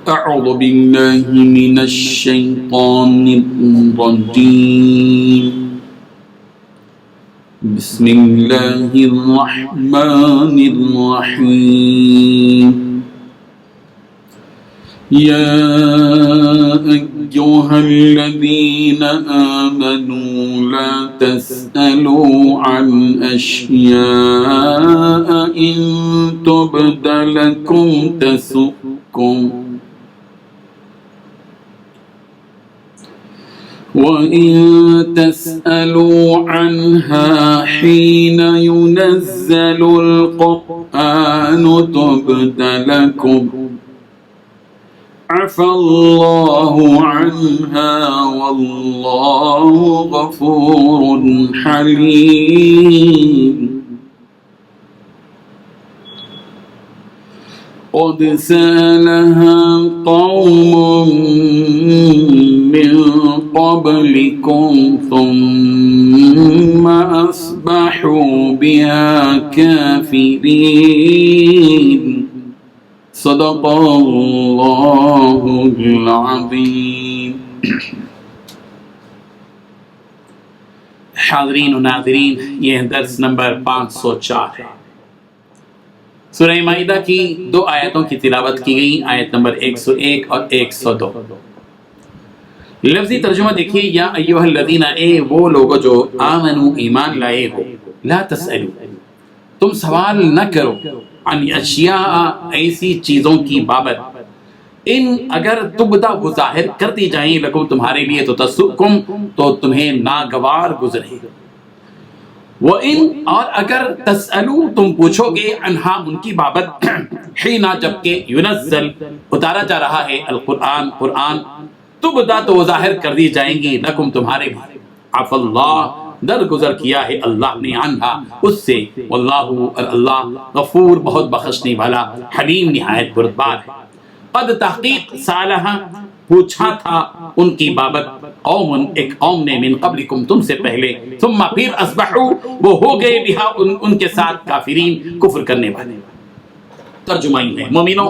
أعوذ بالله من الشيطان الرجيم بسم الله الرحمن الرحيم يا أيها الذين آمنوا لا تسألوا عن أشياء إن تبد لكم تسؤكم وَإِن تَسْأَلُوا عَنْهَا حِينَ يُنَزَّلُ الْقُرْآنُ تُبْدَ لَكُمْ عَفَا اللَّهُ عَنْهَا وَاللَّهُ غَفُورٌ حَلِيمٌ قد سألها قوم من قبلكم ثم أصبحوا بها كافرين صدق الله العظيم. حاضرین و ناظرین، یہ درس نمبر 504 ہے۔ سورہ مائدہ کی 2 آیتوں کی تلاوت کی گئی، آیت نمبر 101 اور 102۔ لفظی ترجمہ دیکھیے، یا ایھا الذین، اے وہ لوگ جو آمنو ایمان لائے ہو، لا تسألو، تم سوال نہ کرو، عن اشیاء، ایسی چیزوں کی بابت، ان اگر تبدا وہ ظاہر کر دی جائیں لکم تمہارے لیے تو تسؤکم، تو تمہیں ناگوار گزرے، وَإِن، اور اگر تسألو تم پوچھو گے، عنہا ان کی بابت، حینا جبکہ ینزل اتارا جا رہا ہے القرآن قرآن، تبدا تو وہ ظاہر کر دی جائیں گی لکم تمہارے لیے، عفا اللہ درگزر کیا ہے اللہ نے، عنہا اس سے، واللہ اللہ غفور بہت بخشنے والا، حلیم نہایت بردبار ہے۔ قد تحقیق سالہا پوچھا تھا ان کی بابت، قوم ایک قوم نے، من قبلکم تم سے پہلے، ثم پھر اصبحوا وہ ہو گئے بہا ان کے ساتھ کافرین کفر کرنے والے۔ ترجمہ ہی ہے، مومنوں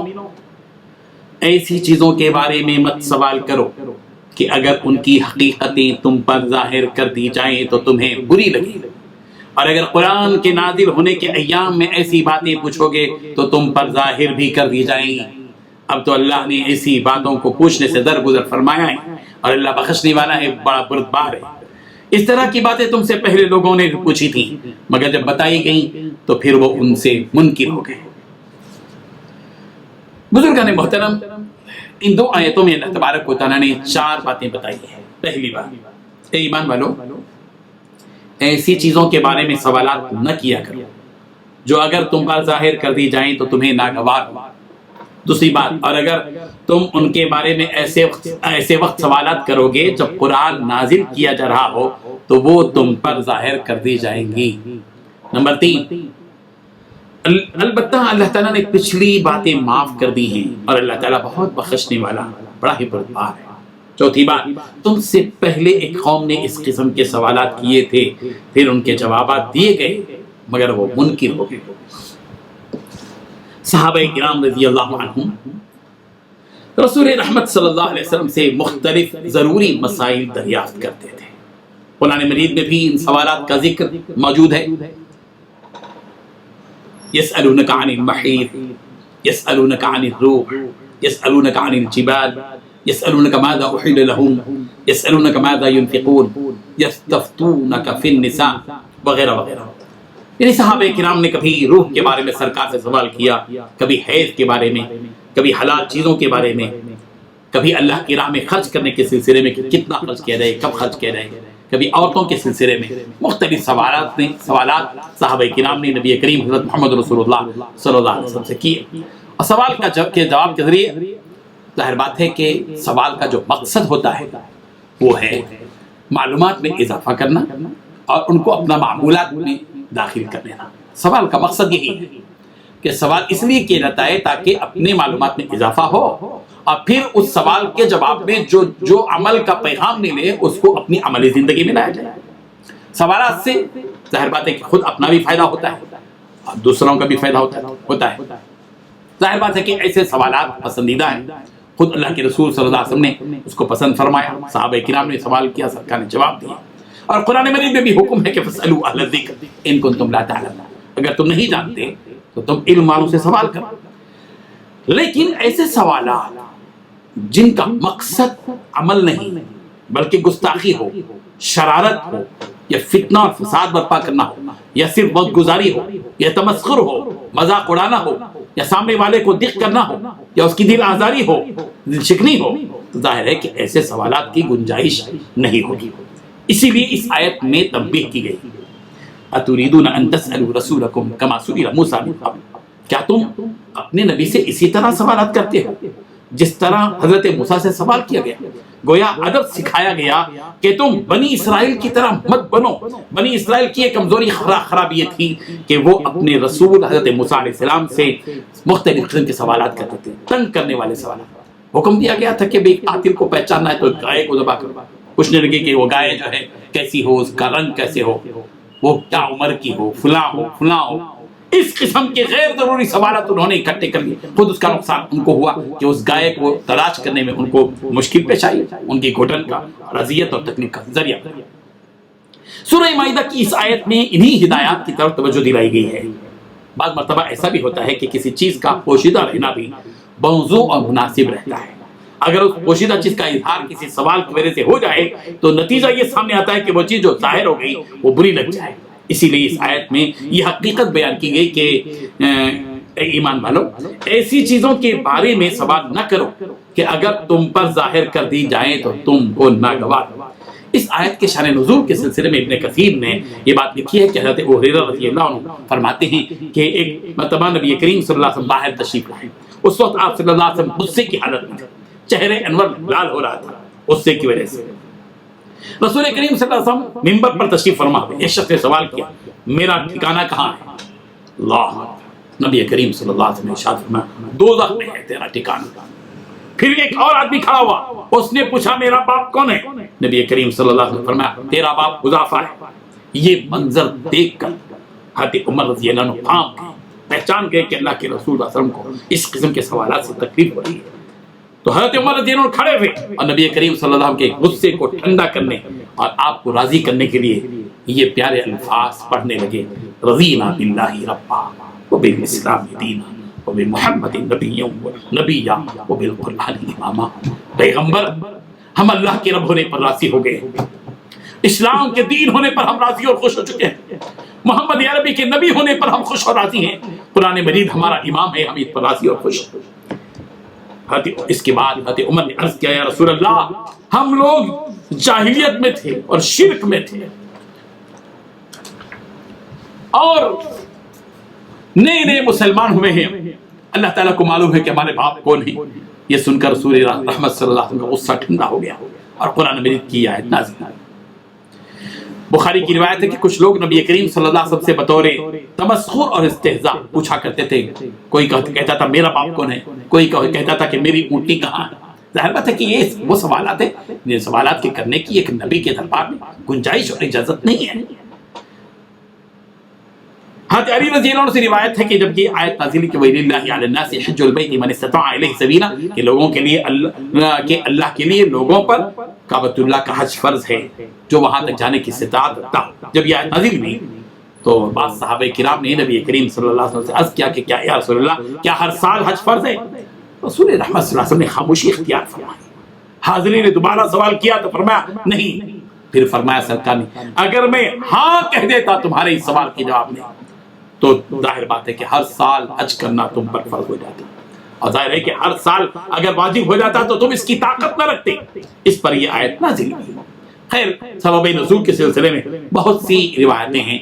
ایسی چیزوں کے بارے میں مت سوال کرو کہ اگر ان کی حقیقتیں تم پر ظاہر کر دی جائیں تو تمہیں بری لگے، اور اگر قرآن کے نازل ہونے کے ایام میں ایسی باتیں پوچھو گے تو تم پر ظاہر بھی کر دی جائیں گی۔ اب تو اللہ نے ایسی باتوں کو پوچھنے سے درگزر فرمایا ہے، اور اللہ بخشنے والا ہے، بڑا بردبار ہے۔ اس طرح کی باتیں تم سے پہلے لوگوں نے پوچھی تھی، مگر جب بتائی گئیں تو پھر وہ ان سے منکر ہو گئے۔ بزرگان محترم، ان 2 آیتوں میں اللہ تبارک و تعالیٰ نے 4 باتیں بتائی ہیں۔ پہلی بات، اے ایمان والو، ایسی چیزوں کے بارے میں سوالات نہ کیا کرو جو اگر تم پر ظاہر کر دی جائیں تو تمہیں ناگوار ہو۔ دوسری بات، اور اگر تم ان کے بارے میں ایسے وقت سوالات کرو گے جب قرآن نازل کیا جا رہا ہو تو وہ تم پر ظاہر کر دی جائیں گی۔ نمبر 3، البتہ اللہ تعالیٰ نے پچھلی باتیں معاف کر دی ہیں، اور اللہ تعالیٰ بہت بخشنے والا، بڑا ہی بردبار ہے۔ چوتھی بات، تم سے پہلے ایک قوم نے اس قسم کے سوالات کیے تھے، پھر ان کے جوابات دیے گئے مگر وہ منکر ہو گئے۔ صحابہ کرام رضی اللہ عنہم رسول رحمت صلی اللہ علیہ وسلم سے مختلف ضروری مسائل دریافت کرتے تھے۔ قرآن مجید میں بھی ان سوالات کا ذکر موجود ہے۔ یسألونک عن المحیض، یسألونک عن الروح، یسألونک عن الجبال، یسألونک ماذا احل لهم، یسألونک ماذا ينفقون، یستفتونک فی النساء، وغیرہ وغیرہ۔ یعنی صحابہ کرام نے کبھی روح کے بارے میں سرکار سے سوال کیا، کبھی حیض کے بارے میں، کبھی حلال چیزوں کے بارے میں، کبھی اللہ کی راہ میں خرچ کرنے کے سلسلے میں کہ کتنا خرچ کیا جائے، کب خرچ کیا جائے، کبھی عورتوں کے سلسلے میں۔ مختلف سوالات صحابہ کرام نے نبی کریم حضرت محمد رسول اللہ صلی اللہ علیہ وسلم سے کیے، اور سوال کا جواب کے ذریعے ظاہر بات ہے کہ سوال کا جو مقصد ہوتا ہے وہ ہے معلومات میں اضافہ کرنا اور ان کو اپنا معمولات میں داخل کر لینا۔ سوال کا مقصد یہی ہے کہ سوال اس لیے کیا جاتا ہے تاکہ اپنے معلومات میں اضافہ ہو، اور پھر اس سوال کے جواب میں جو عمل کا پیغام ملے اس کو اپنی عملی زندگی میں لایا جائے۔ سوالات سے ظاہر بات ہے کہ خود اپنا بھی فائدہ ہوتا ہے دوسروں کا بھی فائدہ ہوتا ہے۔ ظاہر بات ہے کہ ایسے سوالات پسندیدہ ہیں، خود اللہ کے رسول صلی اللہ علیہ وسلم نے اس کو پسند فرمایا، صحابہ کرام نے سوال کیا، سرکار نے جواب دیا، اور قرآن مجید میں بھی حکم ہے کہ فاسألوا اہل الذکر ان کنتم لا تعلمون، اگر تم نہیں جانتے تو تم علم والوں سے سوال کرو۔ لیکن ایسے سوالات جن کا مقصد عمل نہیں بلکہ گستاخی ہو، شرارت ہو، یا فتنہ اور فساد برپا کرنا ہو، یا صرف وقت گزاری ہو، یا تمسخر ہو، مذاق اڑانا ہو، یا سامنے والے کو دق کرنا ہو، یا اس کی دل آزاری ہو، دل شکنی ہو، تو ظاہر ہے کہ ایسے سوالات کی گنجائش نہیں ہوگی۔ اسی لیے اس آیت میں تنبیہ کی گئی، اتریدون ان تسألوا رسولکم کما سئل موسیٰ من قبل، کیا تم اپنے نبی سے اسی طرح سوالات کرتے ہو جس طرح حضرت موسیٰ سے سوال کیا گیا؟ گویا ادب سکھایا گیا کہ تم بنی اسرائیل کی طرح مت بنو۔ بنی اسرائیل کی ایک کمزوری خرابی یہ تھی کہ وہ اپنے رسول حضرت موسیٰ علیہ السلام سے مختلف قسم کے سوالات کرتے تھے، تنگ کرنے والے سوالات۔ حکم دیا گیا تھا کہ ایک قاتل کو پہچاننا ہے تو گائے کو ذبح کرو، پوچھنے لگے کہ وہ گائے جو ہے کیسی ہو، اس کا رنگ کیسے ہو، وہ کیا عمر کی ہو، فلاں ہو فلاں ہو۔ اس قسم کے غیر ضروری سوالات انہوں نے اکٹھے کر لیے، خود اس کا نقصان ان کو ہوا کہ اس گائے کو تلاش کرنے میں ان کو مشکل پیش آئی، ان کی گھٹن کا، اذیت اور تکلیف کا ذریعہ۔ سورہ مائدہ کی اس آیت میں انہی ہدایات کی طرف توجہ دلائی گئی ہے۔ بعض مرتبہ ایسا بھی ہوتا ہے کہ کسی چیز کا پوشیدہ رہنا بھی موضوع اور مناسب رہتا ہے۔ اگر اس پوشیدہ چیز کا اظہار کسی سوال کی وجہ سے ہو جائے تو نتیجہ یہ سامنے آتا ہے کہ وہ چیز جو ظاہر ہو گئی وہ بری لگ جائے۔ اسی لیے اس آیت میں یہ حقیقت بیان کی گئی کہ اے ایمان والو، ایسی چیزوں کے بارے میں سوال نہ کرو کہ اگر تم پر ظاہر کر دی جائیں تو تم کو ناگوار۔ اس آیت کے شان نزول کے سلسلے میں ابن کثیر نے یہ بات لکھی ہے کہ حضرت ابو ہریرہ رضی اللہ عنہ فرماتے ہیں کہ ایک مرتبہ نبی کریم صلی اللہ علیہ وسلم باہر تشریف لائے، اس وقت آپ صلی اللہ علیہ وسلم غصے کی حالت میں تھے، چہرے انور لال ہو رہا تھا غصے کی وجہ سے۔ رسول کریم صلی اللہ علیہ وسلم منبر پر تشریف فرما ہوئے، ایک شخص نے سوال کیا میرا ٹھکانہ کہاں ہے؟ اللہ، نبی کریم صلی اللہ علیہ وسلم نے ارشاد فرمایا دوزخ میں ہے تیرا ٹھکانہ۔ پھر ایک اور آدمی کھڑا ہوا، اس نے پوچھا میرا باپ کون ہے؟ نبی کریم صلی اللہ علیہ وسلم نے فرمایا تیرا باپ حذیفہ ہے۔ یہ منظر دیکھ کر حضرت عمر رضی اللہ عنہ تھام گئے، پہچان گئے کہ اللہ کے رسول صلی اللہ علیہ وسلم کو اس قسم کے سوالات سے تکلیف ہو رہی ہے۔ تو حضرت عمر رضی اللہ عنہ کھڑے ہوئے اور نبی کریم صلی اللہ علیہ وسلم کے غصے کو ٹھنڈا کرنے اور آپ کو راضی کرنے کے لیے یہ پیارے الفاظ پڑھنے لگے، رضینا باللہ ربا وبالاسلام دینا وبمحمد نبیا وبالقرآن اماما۔ پیغمبر، ہم اللہ کے رب ہونے پر راضی ہو گئے، اسلام کے دین ہونے پر ہم راضی اور خوش ہو چکے ہیں، محمد عربی کے نبی ہونے پر ہم خوش اور راضی ہیں، قرآن مجید ہمارا امام ہے، ہم اس پر راضی اور خوش ہیں۔ اس کے بعد حضرت عمر نے عرض کیا یا رسول اللہ، ہم لوگ جاہلیت میں تھے اور شرک میں تھے اور نئے نئے مسلمان ہوئے ہیں، اللہ تعالیٰ کو معلوم ہے کہ ہمارے باپ کون ہیں۔ یہ سن کر رسول رحمت صلی اللہ علیہ وسلم کا غصہ ٹھنڈا ہو گیا اور قرآن مجید کی آیت نازل ہوئی۔ بخاری کی روایت ہے کہ کچھ لوگ نبی کریم صلی اللہ علیہ وسلم سے بطور تمسخر اور استہزاء پوچھا کرتے تھے، کوئی کہتا تھا میرا باپ کون ہے، کوئی کہتا تھا کہ میری اونٹنی کہاں ہے۔ ظاہر بات ہے کہ یہ وہ سوالات ہیں جن سوالات کے کرنے کی ایک نبی کے دربار میں گنجائش اور اجازت نہیں ہے۔ حضرت علی رضی اللہ عنہ سے روایت ہے کہ جب یہ آیت نازل کی وَلِلَّهِ عَلَى النَّاسِ حِجُّ الْبَيْتِ مَنِ اسْتَطَاعَ إِلَيْهِ سَبِيلًا، کہ لوگوں کے لیے اللہ کے لیے لوگوں پر کعبۃ اللہ کا حج فرض ہے جو وہاں تک جانے کی استطاعت رکھتا ہو۔ جب یہ آیت نازل ہوئی تو بعض صحابہ کرام نے نبی کریم صلی اللہ علیہ وسلم سے عرض کیا کہ کیا یا رسول اللہ کیا ہر سال حج فرض ہے؟ رسول رحمت صلی اللہ علیہ وسلم نے خاموشی اختیار فرمائی۔ حاضرین نے دوبارہ سوال کیا تو فرمایا نہیں۔ پھر فرمایا سرکار نے اگر میں ہاں کہہ دیتا تمہارے اس سوال کے جواب میں تو ظاہر بات ہے کہ ہر سال حج کرنا تم پر فرض ہو جاتا، اور ظاہر ہے کہ ہر سال اگر واجب ہو جاتا تو تم اس کی طاقت نہ رکھتے۔ اس پر یہ آیت نازل ہوئی۔ خیر، سبب نزول کے سلسلے میں بہت سی روایتیں ہیں،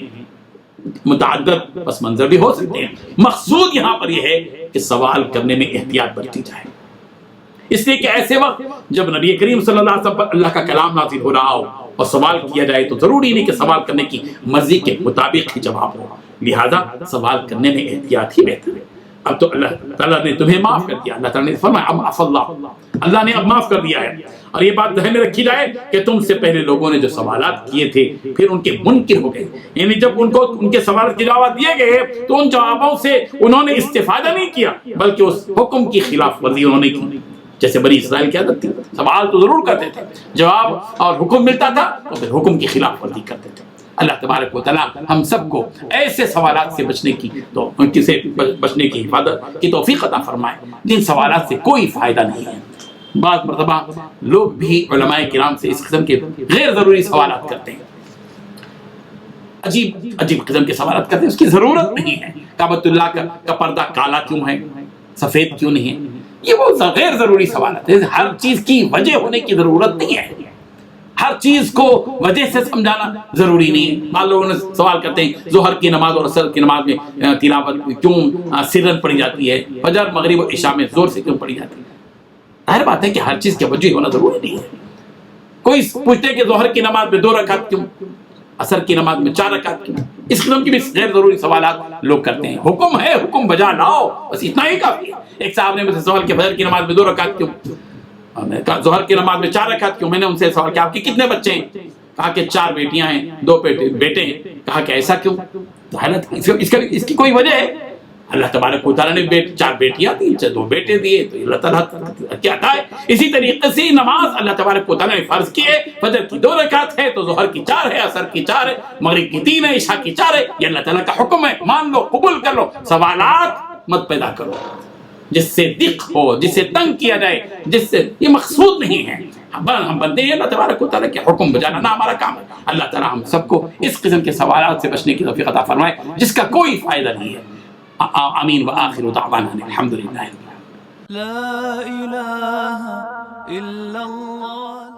متعدد پس منظر بھی ہو سکتے ہیں۔ مقصود یہاں پر یہ ہے کہ سوال کرنے میں احتیاط برتی جائے، اس لیے کہ ایسے وقت جب نبی کریم صلی اللہ علیہ وسلم پر اللہ کا کلام نازل ہو رہا ہو اور سوال کیا جائے تو ضروری نہیں کہ سوال کرنے کی مرضی کے مطابق ہی جواب ہو، لہذا سوال کرنے میں احتیاط ہی بہتر ہے۔ اب تو اللہ تعالیٰ نے تمہیں معاف کر دیا، اللہ تعالیٰ نے فرمایا اب عفا اللہ نے اب معاف کر دیا ہے۔ اور یہ بات ذہن میں رکھی جائے کہ تم سے پہلے لوگوں نے جو سوالات کیے تھے پھر ان کے منکر ہو گئے، یعنی جب ان کو ان کے سوالات کے جواب دیے گئے تو ان جوابوں سے انہوں نے استفادہ نہیں کیا بلکہ اس حکم کی خلاف ورزی انہوں نے کی۔ جیسے بنی اسرائیل کی عادت تھی، سوال تو ضرور کرتے تھے، جواب اور حکم ملتا تھا تو پھر حکم کی خلاف ورزی کرتے تھے۔ اللہ تبارک و تعالیٰ ہم سب کو ایسے سوالات سے بچنے کی بچنے کی حفاظت کی توفیق عطا فرمائے جن سوالات سے کوئی فائدہ نہیں ہے۔ بعض مرتبہ لوگ بھی علماء کرام سے اس قسم کے غیر ضروری سوالات کرتے ہیں، عجیب عجیب قسم کے سوالات کرتے ہیں، اس کی ضرورت نہیں ہے۔ کعبۃ اللہ کا پردہ کالا کیوں ہے، سفید کیوں نہیں ہے؟ یہ وہ غیر ضروری سوالات ہیں۔ ہر چیز کی وجہ ہونے کی ضرورت نہیں ہے، ہر چیز کو وجہ سے سمجھانا ضروری نہیں ہے۔ بعض لوگوں نے سوال کرتے ہیں ظہر کی نماز اور عصر کی نماز میں تلاوت کیوں سرن پڑھی جاتی ہے، فجر مغرب و عشاء میں زور سے کیوں پڑھی جاتی ہے؟ ظاہر بات ہے کہ ہر چیز کی وجہ ہونا ضروری نہیں ہے۔ کوئی پوچھتے کہ ظہر کی نماز میں 2 رکعت کیوں، عصر کی نماز میں 4 رکعت کیوں؟ اس قسم کی بھی غیر ضروری سوالات لوگ کرتے ہیں۔ حکم ہے، حکم بجا لاؤ، بس اتنا ہی کافی ہے۔ ایک صاحب نے مجھ سے سوال کیا فجر کی نماز میں 2 رکعت کیوں، میں نے کہا ظہر کی نماز میں 4 رکعت کیوں؟ میں نے ان سے سوال کیا آپ کے کتنے بچے ہیں؟ کہا کہ 4 بیٹیاں ہیں 2 بیٹے ہیں۔ کہا کہ ایسا کیوں؟ اس کی کوئی وجہ ہے؟ اللہ تبارک و تعالیٰ نے 4 بیٹیاں دی، 2 بیٹے دیے، تو اللہ تعالیٰ کیا تھا ہے؟ اسی طریقے سے نماز اللہ تبارک و تعالیٰ نے فرض کی ہے، فجر کی 2 رکعت ہے تو ظہر کی 4 ہے، عصر کی 4 ہے، مغرب کی 3 ہے، عشاء کی 4 ہے۔ یہ اللہ تعالیٰ کا حکم ہے، مان لو، قبول کر لو، سوالات مت پیدا کرو جس سے دق ہو، جس سے تنگ کیا جائے، جس سے یہ مقصود نہیں ہے۔ ہم بندے ہیں، اللہ تبارک و تعالیٰ کے حکم بجانا نہ ہمارا کام ہے۔ اللہ تعالیٰ ہم سب کو اس قسم کے سوالات سے بچنے کی توفیق عطا فرمائے جس کا کوئی فائدہ نہیں ہے۔ آمین وآخر دعوانا الحمدللہ۔ لا إله إلا الله